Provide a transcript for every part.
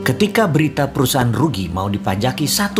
Ketika berita perusahaan rugi mau dipajaki 1%,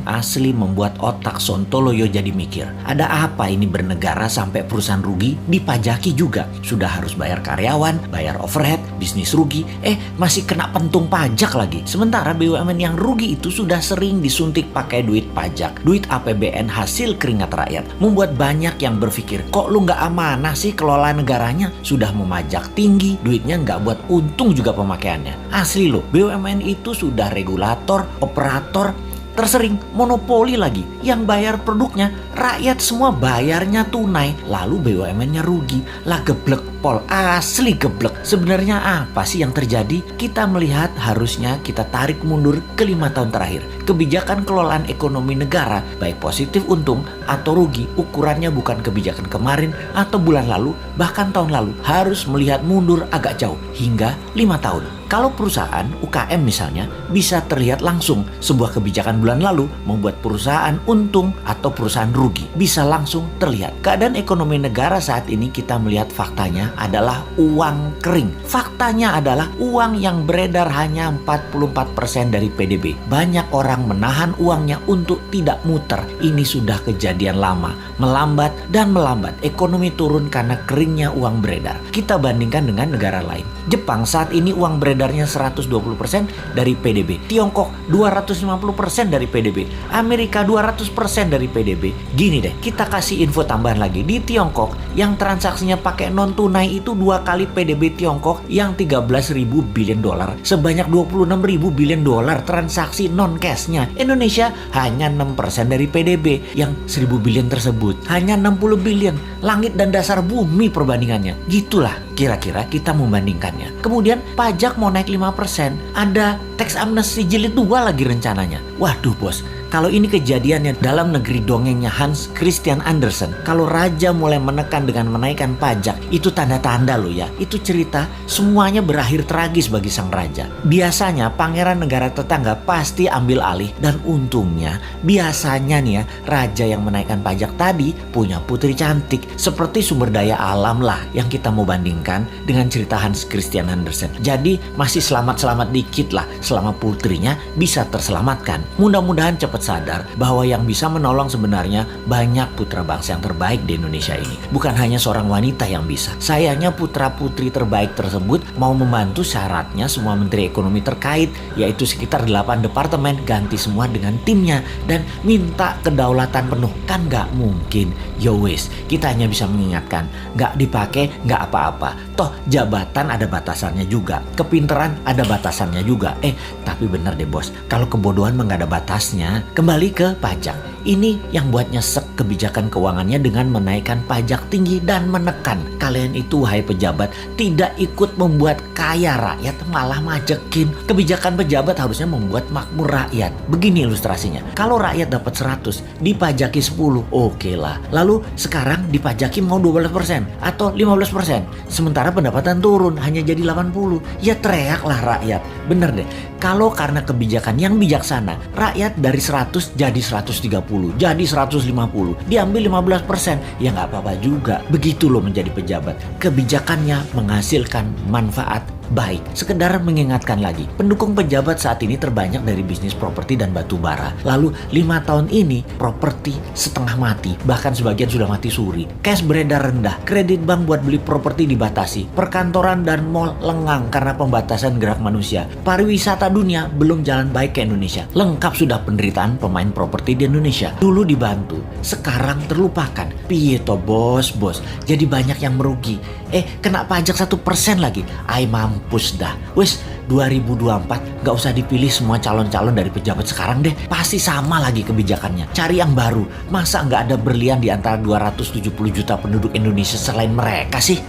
asli membuat otak Sontoloyo jadi mikir. Ada apa ini bernegara sampai perusahaan rugi dipajaki juga? Sudah harus bayar karyawan, bayar overhead, bisnis rugi, masih kena pentung pajak lagi. Sementara BUMN yang rugi itu sudah sering disuntik pakai duit pajak, duit APBN hasil keringat rakyat. Membuat banyak yang berpikir, kok lu nggak amanah sih kelola negaranya? Sudah memajak tinggi, duitnya nggak buat untung juga pemakaiannya. Asli loh, BUMN itu sudah regulator, operator, tersering monopoli lagi. Yang bayar produknya, rakyat semua bayarnya tunai. Lalu BUMN-nya rugi. Lah geblek pol, asli geblek. Sebenarnya apa sih yang terjadi? Kita melihat harusnya kita tarik mundur ke 5 tahun terakhir. Kebijakan kelolaan ekonomi negara, baik positif untung atau rugi, ukurannya bukan kebijakan kemarin atau bulan lalu, bahkan tahun lalu. Harus melihat mundur agak jauh, hingga 5 tahun. Kalau perusahaan UKM misalnya bisa terlihat langsung sebuah kebijakan bulan lalu membuat perusahaan untung atau perusahaan rugi. Bisa langsung terlihat. Keadaan ekonomi negara saat ini kita melihat faktanya adalah uang kering. Faktanya adalah uang yang beredar hanya 44% dari PDB. Banyak orang menahan uangnya untuk tidak muter. Ini sudah kejadian lama. Melambat dan melambat. Ekonomi turun karena keringnya uang beredar. Kita bandingkan dengan negara lain. Jepang saat ini uang beredarnya 120% dari PDB. Tiongkok 250% dari PDB. Amerika 200% dari PDB. Gini deh, kita kasih info tambahan lagi. Di Tiongkok yang transaksinya pakai non tunai itu 2 kali PDB Tiongkok yang 13.000 billion dolar. Sebanyak 26.000 billion dolar transaksi non cashnya. Indonesia hanya 6% dari PDB yang 1.000 billion tersebut. Hanya 60 billion. Langit dan dasar bumi perbandingannya. Gitulah kira-kira kita membandingkannya. Kemudian pajak mau naik 5%. Ada tax amnesty jilid 2 lagi rencananya. Waduh bos, kalau ini kejadiannya dalam negeri dongengnya Hans Christian Andersen, kalau raja mulai menekan dengan menaikkan pajak, itu tanda-tanda loh ya. Itu cerita semuanya berakhir tragis bagi sang raja. Biasanya pangeran negara tetangga pasti ambil alih, dan untungnya biasanya nih ya, raja yang menaikkan pajak tadi punya putri cantik. Seperti sumber daya alam lah yang kita mau bandingkan dengan cerita Hans Christian Andersen. Jadi masih selamat-selamat dikit lah selama putrinya bisa terselamatkan. Mudah-mudahan cepat sadar bahwa yang bisa menolong sebenarnya banyak putra bangsa yang terbaik di Indonesia ini. Bukan hanya seorang wanita yang bisa. Sayangnya putra-putri terbaik tersebut mau membantu syaratnya semua menteri ekonomi terkait, yaitu sekitar 8 departemen, ganti semua dengan timnya dan minta kedaulatan penuh. Kan gak mungkin. Yo wes, kita hanya bisa mengingatkan, gak dipakai gak apa-apa. Toh jabatan ada batasannya juga, kepinteran ada batasannya juga. Tapi bener deh bos, kalau kebodohan mah gak ada batasnya. Kembali ke pajak. Ini yang buat nyesek kebijakan keuangannya dengan menaikkan pajak tinggi dan menekan. Kalian itu wahai pejabat tidak ikut membuat kaya rakyat, malah majekin. Kebijakan pejabat harusnya membuat makmur rakyat. Begini ilustrasinya. Kalau rakyat dapat 100, dipajaki 10, oke lah. Lalu sekarang dipajaki mau 12% atau 15%. Sementara pendapatan turun hanya jadi 80. Ya teriaklah rakyat. Bener deh. Kalau karena kebijakan yang bijaksana, rakyat dari 100 jadi 130, jadi 150, diambil 15%, ya nggak apa-apa juga. Begitu loh menjadi pejabat. Kebijakannya menghasilkan manfaat baik. Sekedar mengingatkan lagi, pendukung pejabat saat ini terbanyak dari bisnis properti dan batu bara. Lalu 5 tahun ini properti setengah mati, bahkan sebagian sudah mati suri. Cash beredar rendah, kredit bank buat beli properti dibatasi, perkantoran dan mal lengang karena pembatasan gerak manusia. Pariwisata dunia belum jalan baik ke Indonesia. Lengkap sudah penderitaan pemain properti di Indonesia. Dulu dibantu, sekarang terlupakan. Piye toh bos, jadi banyak yang merugi. Kena pajak 1% lagi. Mampus dah. Wes 2024 gak usah dipilih semua calon-calon dari pejabat sekarang deh. Pasti sama lagi kebijakannya. Cari yang baru. Masa gak ada berlian di antara 270 juta penduduk Indonesia selain mereka sih?